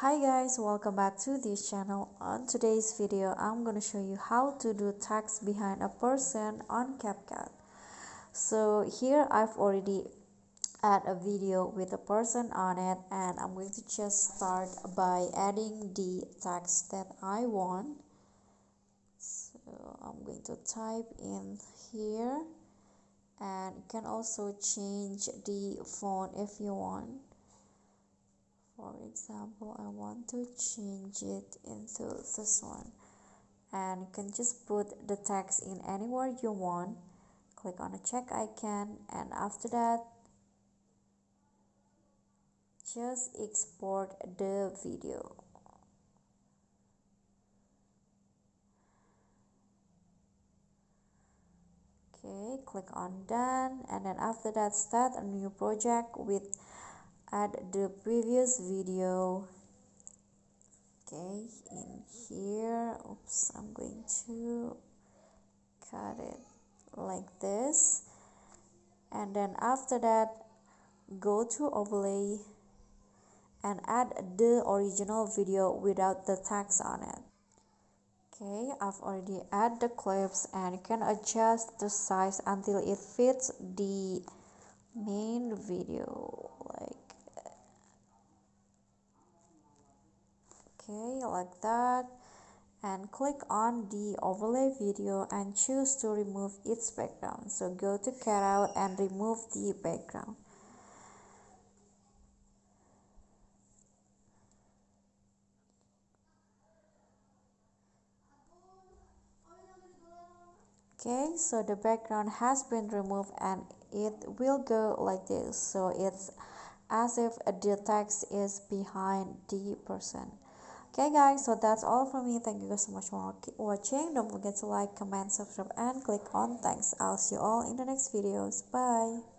Hi guys, welcome back to this channel. On today's video, I'm gonna show you how to do text behind a person on CapCut. So here I've already add a video with a person on it, and I'm going to just start by adding the text that I want. So I'm going to type in here, and you can also change the font if you want. For example, I want to change it into this one, and you can just put the text in anywhere you want. Click on the check icon, and after that just export the video. Okay, click on done, and then after that start a new project with add the previous video. Okay, in here, oops, I'm going to cut it like this, and then after that go to overlay and add the original video without the text on it. Okay, I've already added the clips, and you can adjust the size until it fits the main video, like that, and click on the overlay video and choose to remove its background. So go to cut out and remove the background. Okay, so the background has been removed, and it will go like this. So it's as if the text is behind the person. Okay guys, so that's all from me. Thank you guys so much for watching. Don't forget to like, comment, subscribe, and click on thanks. I'll see you all in the next videos. Bye.